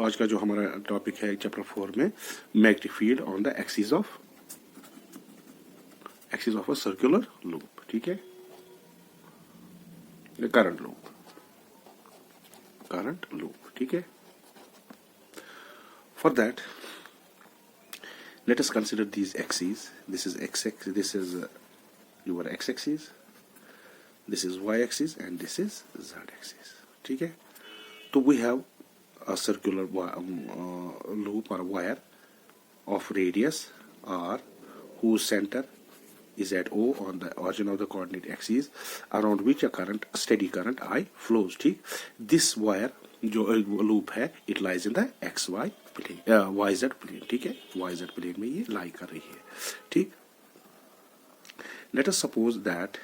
तो आज का जो हमारा टॉपिक है चैप्टर 4 में magnetic field on the axis of a circular loop, ठीक है, करंट लूप, ठीक है. For that, let us consider these axes. This is x-axis, this is your x-axis, this is y-axis, and this is z-axis. ठीक है. तो we have a circular loop or wire of radius r whose center is at O on the origin of the coordinate axis, around which a steady current I flows. ठीक. This wire जो loop है it lies in the X Y plane, Y Z plane, ठीक है, Y Z plane में ये लाई कर रही है. ठीक. Let us suppose that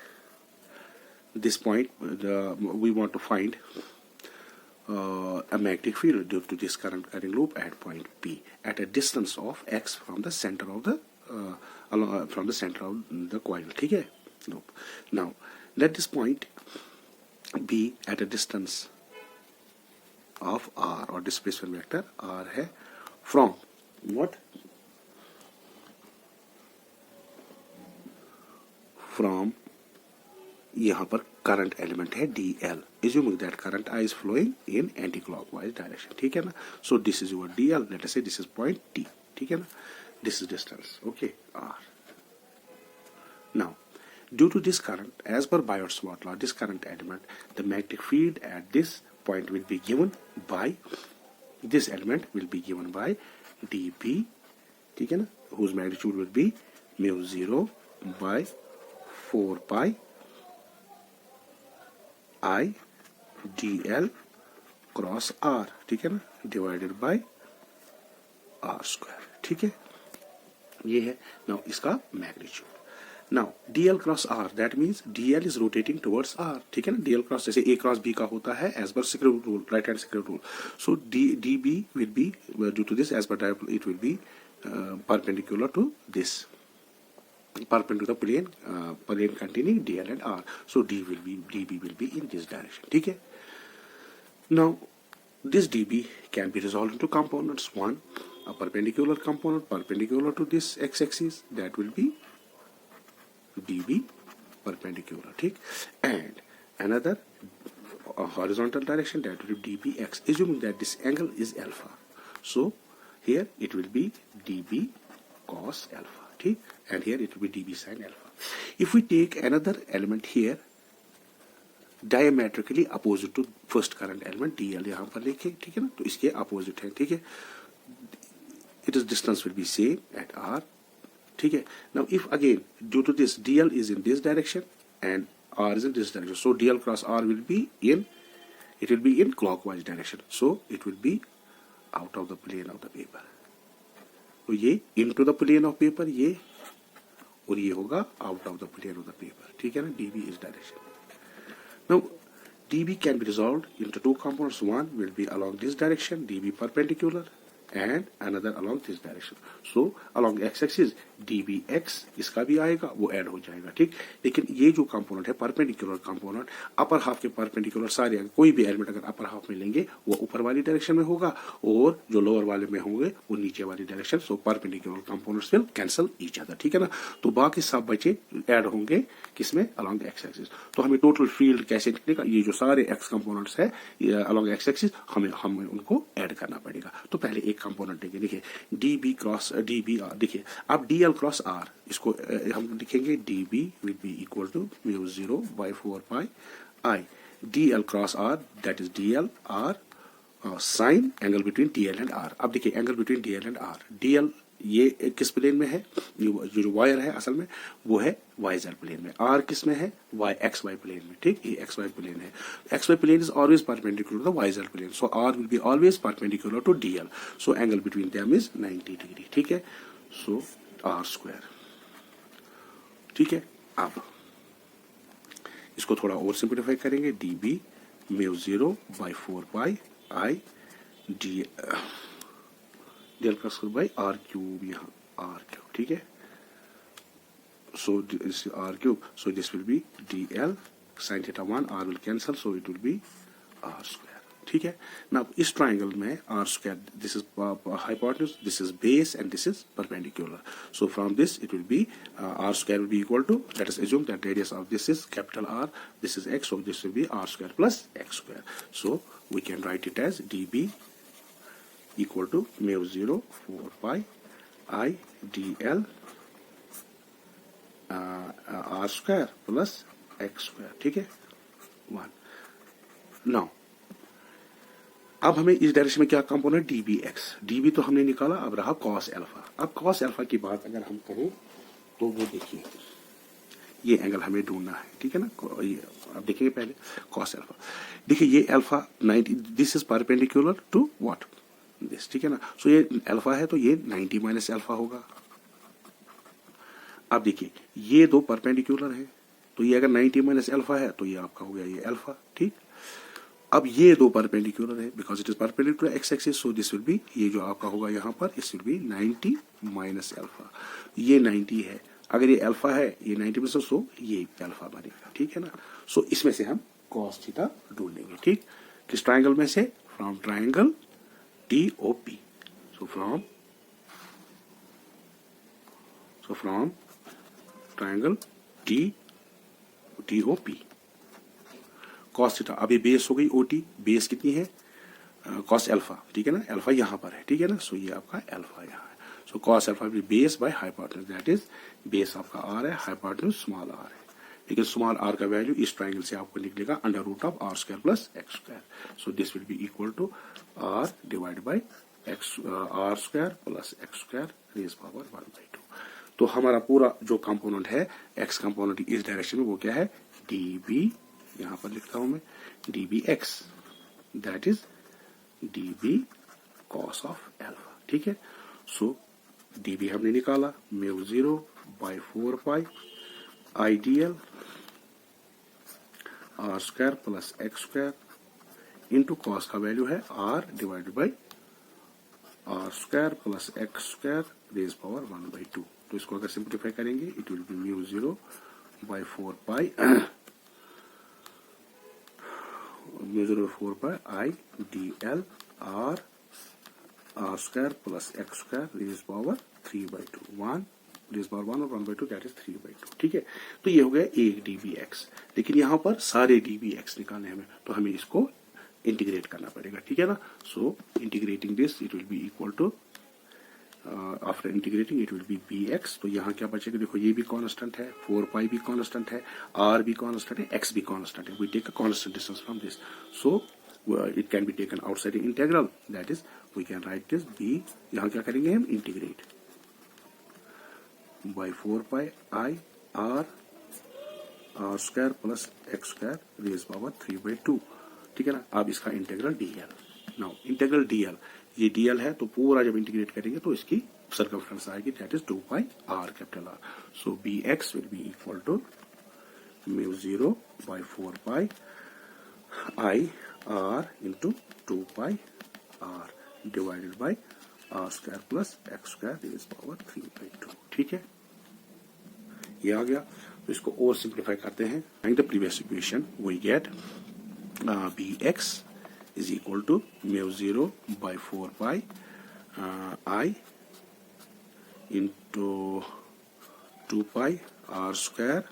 this point we want to find a magnetic field due to this current carrying loop at point P at a distance of x from the center of the coil. ठीक है. Now let this point be at a distance of r or displacement vector r है from what? From यहाँ पर current element है dl. Assuming that current I is flowing in anti-clockwise direction. ठीक है ना. So this is your dl. Let us say this is point T. ठीक है ना. This is distance. Okay, r. Now, due to this current, as per Biot-Savart law, this current element, the magnetic field at this point will be given by this element will be given by dB, ठीक है ना, whose magnitude will be mu 0 by 4 pi I dl cross r, ठीक है ना, divided by r square. ठीक है. ये है now इसका magnitude. Now dl cross r, that means dl is rotating towards r. ठीक है ना. dl cross जैसे a cross b का होता है as per square rule, right hand square rule. So db will be due to this as per diagonal it will be perpendicular to this, perpendicular to the plane containing dl and r. So db will be in this direction. ठीक है. Now this db can be resolved into components. One, a perpendicular component perpendicular to this x-axis, that will be dB perpendicular, ठीक. And another horizontal direction, that will be dbx, assuming that this angle is alpha. So here it will be dB cos alpha, ठीक. And here it will be dB sin alpha. If we take another element here diametrically opposite to first current element dl यहाँ पर लिखे, ठीक है ना, तो इसके opposite है, ठीक है. Its distance will be same at r. ठीक है. Now if again due to this dl is in this direction and r is in this direction, so dl cross r will be in clockwise direction, so it will be out of the plane of the paper. तो ये into the plane of paper ये, और ये होगा out of the plane of the paper. ठीक है ना. db is direction. Now db can be resolved into two components. One will be along this direction, db perpendicular, and another along this direction. So along x-axis dbx इसका भी आएगा, वो add हो जाएगा, ठीक. लेकिन ये जो कंपोनेंट है परपेंडिकुलर कंपोनेंट, अपर हाफ के परपेंडिकुलर सारे, कोई भी एलिमेंट अगर अपर हाफ में लेंगे वो ऊपर वाली डायरेक्शन में होगा और जो लोअर वाले में होंगे वो नीचे वाली direction. So perpendicular components will cancel each other, ठीक है ना. तो बाकी सब बचे ऐड होंगे किसमें, अलॉन्ग x-axis. तो हमें टोटल फील्ड कैसे निकलेगा, ये जो सारे x कंपोनेंट्स है अलॉन्ग x-axis हमें उनको ऐड करना पड़ेगा. तो पहले एक कंपोनेंट लेंगे, देखिए db क्रॉस db r. देखिए अब dl क्रॉस r, इसको हम लिखेंगे db will be equal to mu 0 by 4 pi I dl cross r, that is dl r sine angle between dl and r. अब देखिए angle between dl and r, dl ये किस plane में है, जो वायर है असल में वो है वाई जेड प्लेन में, r किस में है, y एक्स वाई प्लेन में, ठीक. ये एक्स वाई प्लेन है. X Y plane is always perpendicular to the Y Z plane, so r will be always perpendicular to dl. So angle between them is 90 degree, ठीक है. सो r square, ठीक है. अब इसको थोड़ा और सिंप्लीफाई करेंगे, db mu 0 by 4 pi I dl का स्क्वायर बाई r क्यूब, यहाँ r क्यूब, ठीक है. So this is r cube, so this will be dl sin theta 1, r will cancel, so it will be r square, ठीक है ना। इस triangle में r square, this is hypotenuse, this is base and this is perpendicular. So from this it will be r square will be equal to, let us assume that radius of this is capital R, this is x, so this will be r square plus x square. So we can write it as dB equal to mu 0 4 pi I dl r square plus x square. ठीक है, 1. Now अब हमें इस direction में क्या component db x, db तो हमने निकाला, अब रहा cos अल्फा. अब cos अल्फा की बात अगर हम करें तो वो देखिए ये एंगल हमें ढूंढना है, ठीक है ना. अब देखेंगे पहले cos अल्फा. देखिए ये alpha 90, this is perpendicular to what, this, ठीक है ना. सो ये अल्फा है तो ये 90 माइनस अल्फा होगा. अब देखिए ये दो परपेंडिकुलर है तो ये अगर 90 माइनस अल्फा है तो ये आपका हो गया ये अल्फा, ठीक. अब ये दो परपेंडिकुलर है because it is perpendicular x axis, so this will B, ये जो आपका होगा यहाँ पर इस विल बी 90 माइनस अल्फा. ये 90 है, अगर ये अल्फा है ये 90 माइनस, सो ये अल्फा बनेगा, ठीक है ना. सो इसमें से हम cos थीटा ढूंढेंगे, ठीक. किस ट्राइंगल में से, from triangle TOP. So from triangle TOP cos theta. अब ये बेस हो गई OT, बेस कितनी है cos अल्फा, ठीक है ना. अल्फा यहाँ पर है, ठीक है ना. सो ये आपका अल्फा यहाँ है. सो cos अल्फा भी base by hypotenuse, that is base आपका r है, हाइपोटेन्यूज स्मॉल r है. लेकिन स्मॉल r का वैल्यू इस ट्राइंगल से आपको निकलेगा under root of r square plus x square. So this will be equal to r divide by x, r square plus x square raise power 1/2. तो हमारा पूरा जो कंपोनेंट है x कंपोनेंट इस डायरेक्शन में वो क्या है, db, यहां पर लिखता हूं मैं dbx, that is db cos of alpha, ठीक है. सो db हमने निकाला mu 0 by 4 pi IDL r square plus x square into cos का वैल्यू है r divided by r square plus x square raise power 1/2. तो इसको अगर simplify करेंगे it will be mu 0 by 4 pi mu 0 by 4 pi I dl r square plus x square raise power 3/2. 1 raise power 1 और 1/2 that is 3/2, ठीक है. तो ये हो गया एक dbx. लेकिन यहाँ पर सारे dbx निकालने हमें, तो हमें इसको इंटीग्रेट करना पड़ेगा, ठीक है ना. So integrating this it will be equal to, after integrating it will be bx. तो यहाँ क्या बचेगा, देखो ये भी कांस्टेंट है, 4 पाई भी कांस्टेंट है, r भी कांस्टेंट है, x भी कांस्टेंट है. We take a constant distance from this, so it can be taken outside integral, that is we can write this b. यहाँ क्या करेंगे हम, integrate by 4 pi I r square plus x square raise power 3/2, ठीक है ना. अब इसका integral dl. Now integral dl, ये dl है तो पूरा जब इंटीग्रेट करेंगे तो इसकी सर्कमफ्रेंस आएगी, that is 2 pi r capital R. So bx will be equal to mu 0 by 4 pi I r into 2 pi r divided by r square plus x square raise power 3/2, ठीक है. ये आ गया. तो इसको और सिंप्लीफाई करते हैं. And the previous equation we get bx is equal to mu 0 by 4 pi I into 2 pi r square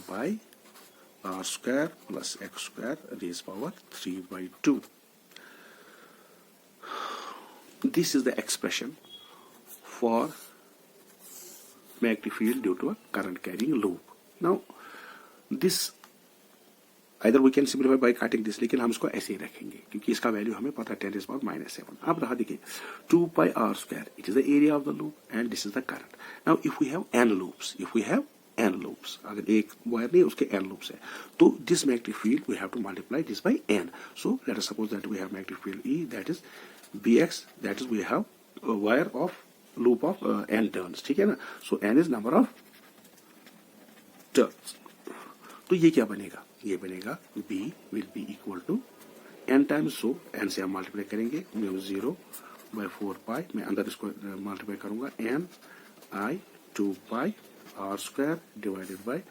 by r square plus x square raised power 3/2. This is the expression for magnetic field due to a current carrying loop. Now this either we can simplify by cutting this, लेकिन हम इसको ऐसे ही रखेंगे क्योंकि इसका value हमें पता है 10⁻⁻⁷. अब रहा देखिए 2 pi r square, it is the area of the loop and this is the current. Now if we have n loops, अगर एक वायर नहीं उसके n loops है तो this magnetic field we have to multiply this by n. So let us suppose that we have magnetic field E, that is bx, that is we have a wire of loop of n turns, ठीक है ना. So n is number of turns. तो ये क्या बनेगा, ये बनेगा b will be equal to n times, so n से हम मल्टीप्लाई करेंगे mu 0 by 4 पाई, मैं अंदर इसको मल्टीप्लाई करूंगा n I 2 pi r square divided by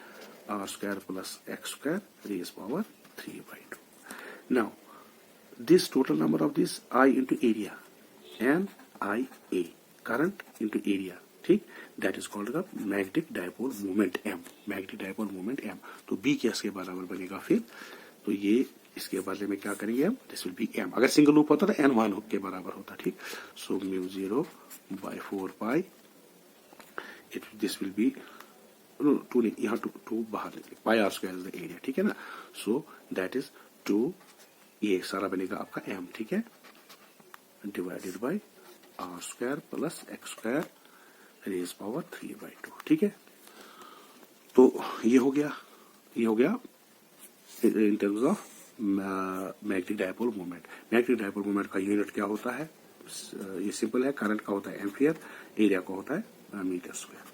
r square plus x square raise power 3/2. Now this total number of this I into area, N I A, current into area, ठीक, that is called the magnetic dipole moment M, magnetic dipole moment M. तो B किसके बराबर बनेगा फिर? तो ये इसके बदले में क्या करेंगे हम? This will be M. अगर सिंगल लूप होता तो N1 के बराबर होता, ठीक. So mu 0 by 4 pi, this will be two नहीं, यहाँ टू बाहर निकले, pi R square is the area, ठीक है ना. सो दैट इज 2, ये सारा बनेगा आपका M, ठीक है, divided by are square plus x square raise power 3/2, ठीक है. तो ये हो गया in terms of magnetic dipole moment. Magnetic dipole moment का यूनिट क्या होता है? ये सिंपल है, करंट का होता है एम्पियर, एरिया का होता है मीटर स्क्वायर,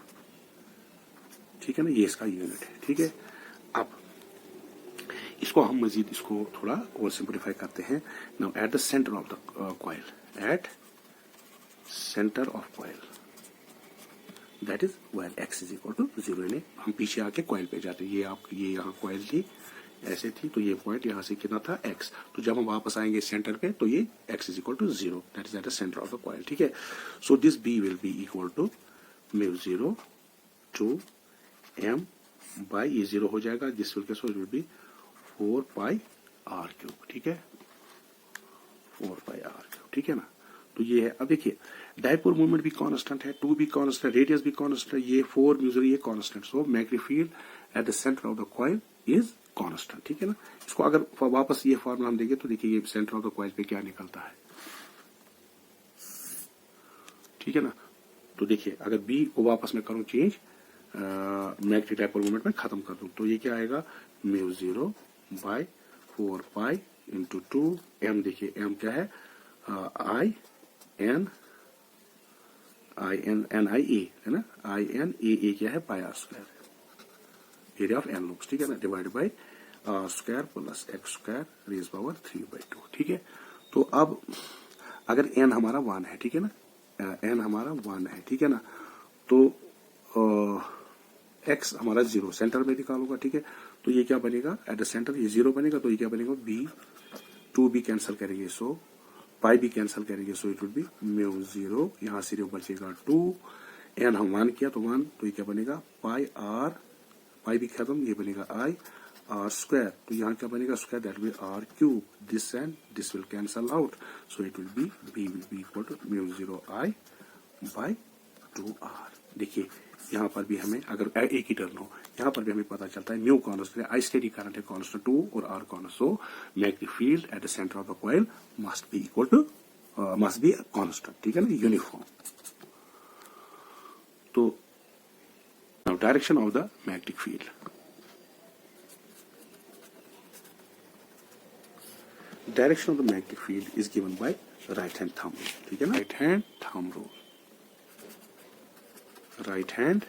ठीक है ना. ये इसका यूनिट है, ठीक है. अब इसको हम मजीद इसको थोड़ा और सिंप्लीफाई करते हैं. Now at the centre of the coil, at centre of coil, that is where x is equal to 0. ने हम पीछे आके कॉइल पे जाते हैं. ये यहाँ कॉइल थी, ऐसे थी, तो ये पॉइंट यहाँ से कितना था x. तो जब हम वापस आएंगे सेंटर पे तो ये x is equal to 0, that is at the centre of the coil, ठीक है. So this b will be equal to mu 0 two m by, ये 0 हो जाएगा, दिस विल कैसे will be 4 pi r cube, ठीक है, 4 पाई r क्यूब, ठीक है ना. तो ये है. अब देखिए डायपोल मोमेंट भी कांस्टेंट है, 2 भी कांस्टेंट, रेडियस भी कांस्टेंट है, ये 4 म्यू 0 ये constant. So magnetic field at the centre of the coil is constant, ठीक है ना. इसको अगर वापस ये फॉर्मूला हम देंगे तो देखिए ये सेंटर ऑफ द कॉइल पे क्या निकलता है, ठीक है ना. तो देखिए अगर बी को वापस मैं करूं चेंज, मैग्नेटिक डायपोल मोमेंट में खत्म कर दूं, तो ये क्या आएगा mu 0 by 4 pi into 2 m. देखिए m क्या है, आई एन आई ए है ना, आई एन ए क्या है, pi R square, area of N loops, ठीक है ना, divide by are square plus x square raise power 3/2, ठीक है. तो अब अगर एन हमारा 1 है, ठीक है ना, एन हमारा 1 है, ठीक है ना, तो एक्स हमारा 0 सेंटर में निकालूंगा, ठीक है. तो ये क्या बनेगा एट द सेंटर, ये 0 बनेगा, तो ये क्या बनेगा बी, 2 भी कैंसिल करेंगे, सो पाई भी कैंसिल करेंगे, सो इट विल बी म्यू 0, यहाँ से बचेगा 2, एन हम 1 किया तो 1, तो ये क्या बनेगा पाई आर, पाई भी खत्म, ये बनेगा आई आर स्क्वायर, तो यहाँ क्या बनेगा square, that will be r cube, this and this will cancel out, so it will be be will be equal to mu 0 I by 2r. देखिए यहाँ पर भी हमें अगर एक ही टर्न हो, यहाँ पर भी हमें पता चलता है म्यू कांस्टेंट है, आई स्टेडी करंट है कांस्टेंट 2 और r constant. So magnetic field at the centre of the coil must be equal to must be constant, ठीक है ना, यूनिफॉर्म. तो now direction of the magnetic field, direction of the magnetic field is given by right hand thumb rule, ठीक है ना, right hand thumb rule, right hand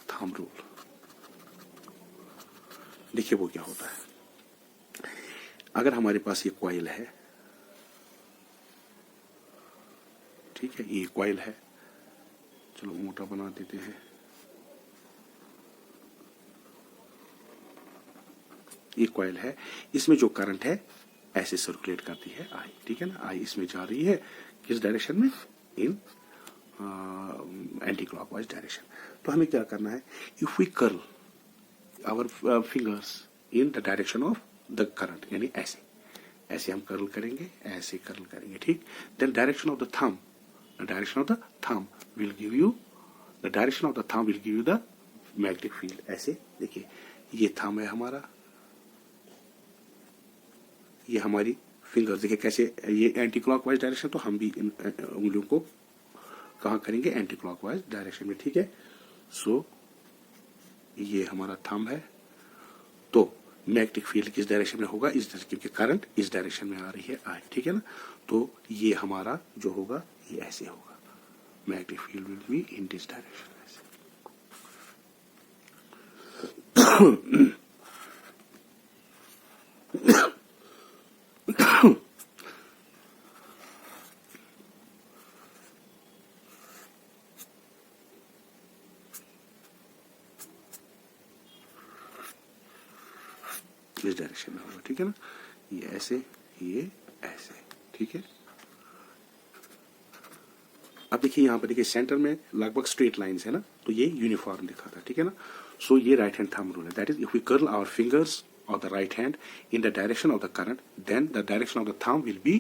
thumb rule. देखिए वो क्या होता है, अगर हमारे पास ये कॉइल है, ठीक है, ये कॉइल है, चलो मोटा बना देते हैं, ये कॉइल है, इसमें जो करंट है ऐसे सर्कुलेट करती है आई, ठीक है ना, आई इसमें जा रही है किस डायरेक्शन में, इन एंटी क्लॉकवाइज डायरेक्शन. तो हमें क्या करना है, if we curl our fingers in the direction of the current, यानी ऐसे ऐसे हम कर्ल करेंगे, ऐसे कर्ल करेंगे, ठीक. Then direction of the thumb, the direction of the thumb will give you, the direction of the thumb will give you the magnetic field. ऐसे देखिए ये थंब है हमारा, ये हमारी फिंगर, देखिए कैसे ये एंटी क्लॉकवाइज डायरेक्शन, तो हम भी इन उंगलियों को कहाँ करेंगे, एंटी क्लॉकवाइज डायरेक्शन में, ठीक है. सो ये हमारा थंब है, तो मैग्नेटिक फील्ड किस डायरेक्शन में होगा, इस डायरेक्शन, क्योंकि करंट इस डायरेक्शन में आ रही है आई, ठीक है ना. तो ये हमारा जो होगा ये ऐसे होगा, magnetic field will be in this direction, ऐसे. इस डायरेक्शन में होगा, ठीक है ना. ये ऐसे, ये ऐसे, ठीक है। अब देखिए यहाँ पर देखिए सेंटर में लगभग स्ट्रेट लाइंस है ना, तो ये यूनिफॉर्म दिखा था, ठीक है ना। सो ये राइट हैंड थंब रूल है, that is if we curl our fingers of the right hand in the direction of the current, then the direction of the thumb will be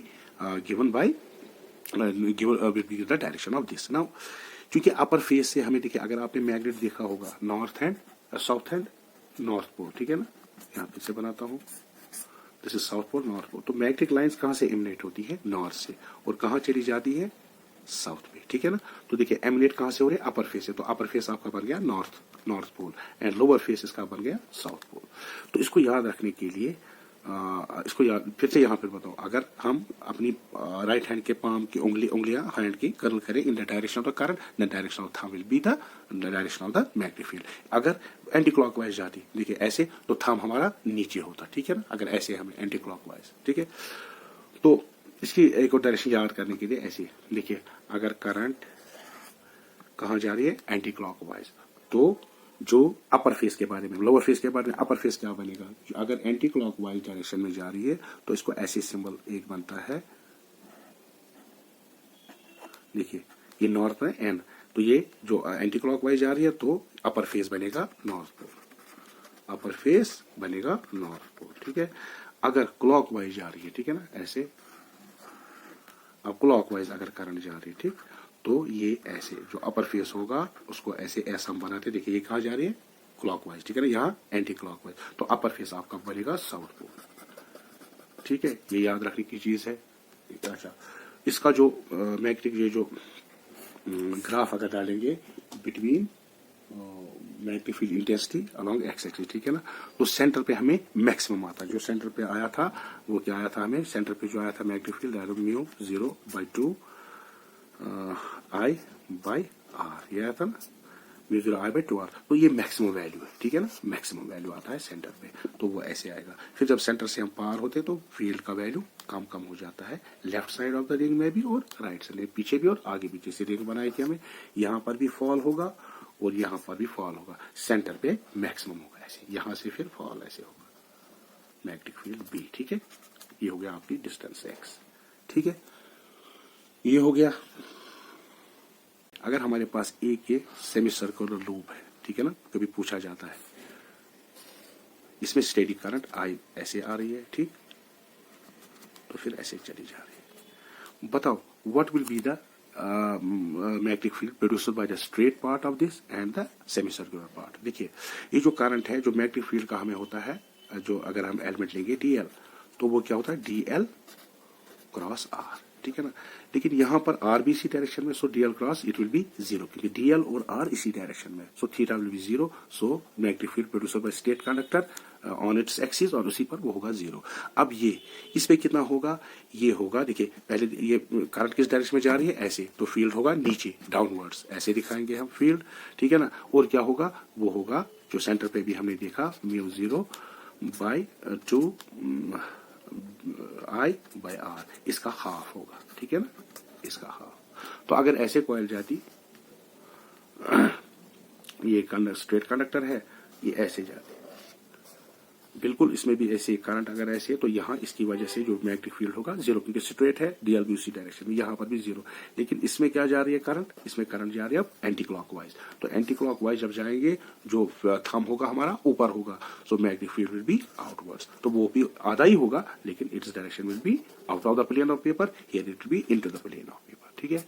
given by will be the direction of this. Now, क्योंकि अपर face से हमें देखिए, अगर आपने magnet देखा होगा north hand, south hand, north pole, ठीक है ना। यहाँ पे से बनाता हूँ, this is south pole, north pole. तो मैग्नेटिक लाइंस कहाँ से इमिनेट होती है? नॉर्थ से, और कहाँ चली जाती है? साउथ में, ठीक है ना। तो देखिए एमिनेट कहाँ से हो रहे हैं? अपर फेस से, तो अपर फेस आपका बन गया north pole, and lower face इसका बन गया साउथ पोल। तो इसको याद रखने के लिए इसको याद फिर से यहाँ पर बताओ, अगर हम अपनी राइट हैंड के पाम की उंगलियां हैंड की कर्ल करें इन the direction of the current, the direction of thumb will be the direction of the magnetic field. अगर एंटी क्लॉकवाइज जाती, देखिए ऐसे, तो थंब हमारा नीचे होता, ठीक है ना। अगर ऐसे हमें एंटी क्लॉकवाइज, ठीक है। तो इसकी एक और डायरेक्शन याद करने के लिए ऐसे देखिए, अगर करंट कहाँ जा रही है? एंटी क्लॉकवाइज, तो जो अपर फेस के बारे में, लोअर फेस के बारे में अपर फेस क्या बनेगा? अगर एंटी क्लॉकवाइज डायरेक्शन में जा रही है तो इसको ऐसे सिंबल एक बनता है, देखिए ये नॉर्थ में एन, तो ये जो एंटी क्लॉकवाइज जा रही है तो अपर फेस बनेगा नॉर्थ पोल, अपर फेस बनेगा नॉर्थ पोल, ठीक है। अगर क्लॉकवाइज जा रही है, ठीक है ना, ऐसे, अब क्लॉकवाइज अगर करंट जा रही है, ठीक, तो ये ऐसे जो अपर फेस होगा उसको ऐसे ऐसा हम बनाते, देखिए ये कहाँ जा रही है? क्लॉकवाइज, ठीक है ना, यहाँ एंटी क्लॉकवाइज, तो अपर फेस आपका बनेगा साउथ पोल, ठीक है। ये याद रखने की चीज है। अच्छा, इसका जो मैग्नेटिक ये जो ग्राफ अगर डालेंगे between magnetic field intensity along x axis, ठीक है ना, तो सेंटर पे हमें मैक्सिमम आता है। जो सेंटर पे आया था वो क्या आया था? हमें सेंटर पे जो आया था magnetic field mu 0/2 I by R, ये आया था ना, म्यू 0 I/2R। तो ये मैक्सिमम वैल्यू है, ठीक है ना, मैक्सिमम वैल्यू आता है सेंटर पे, तो वो ऐसे आएगा। फिर जब सेंटर से हम पार होते हैं तो फील्ड का वैल्यू कम कम हो जाता है, left side of the ring में भी और राइट साइड, पीछे भी और आगे भी। जैसे रिंग बनाई थी हमें, यहाँ पर भी फॉल होगा और यहाँ पर भी फॉल होगा, सेंटर पे मैक्सिमम होगा ऐसे, यहाँ से फिर फॉल ऐसे होगा, मैग्नेटिक फील्ड बी, ठीक है। ये हो गया आपकी डिस्टेंस एक्स, ठीक है। ये हो गया। अगर हमारे पास एक ये सेमी सर्कुलर लूप है, ठीक है ना, कभी पूछा जाता है, इसमें स्टेडी करंट आई ऐसे आ रही है, ठीक, तो फिर ऐसे चली जा रही है। बताओ what will be the magnetic field produced by the straight part of this and the semi circular part. देखिए ये जो करंट है, जो मैग्नेटिक फील्ड का हमें होता है, जो अगर हम एलिमेंट लेंगे डीएल, तो वो क्या होता है? डीएल क्रॉस आर, ठीक है ना। लेकिन यहाँ पर आर भी इसी डायरेक्शन में, सो DL cross it will B 0, क्योंकि डीएल और आर इसी डायरेक्शन में, so theta will be 0। So magnetic field produced by state conductor on its axis, और उसी पर वो होगा 0। अब ये इस पे कितना होगा? ये होगा, देखिए पहले ये करंट किस डायरेक्शन में जा रही है? ऐसे, तो फील्ड होगा नीचे डाउनवर्ड्स, ऐसे दिखाएंगे हम फील्ड, ठीक है ना। और क्या होगा? वो होगा जो सेंटर पे भी हमने देखा, म्यू 0/2 I by R, इसका हाफ होगा, ठीक है ना, इसका हाफ। तो अगर ऐसे कॉइल जाती, ये स्ट्रेट कंडक्टर है, ये ऐसे जाती, बिल्कुल इसमें भी ऐसे करंट अगर ऐसे, तो यहाँ इसकी वजह से जो मैग्नेटिक फील्ड होगा 0, क्योंकि स्ट्रेट है, डीएल भी उसी डायरेक्शन में, यहाँ पर भी 0। लेकिन इसमें क्या जा रही है करंट? इसमें करंट जा रही है अब एंटी क्लॉकवाइज, तो एंटी क्लॉकवाइज जब जाएंगे, जो थंब होगा हमारा ऊपर होगा, so magnetic field will be outwards, तो वो भी आधा ही होगा, लेकिन its direction will be out of the plane of paper, here it will be into the plane of paper, ठीक है।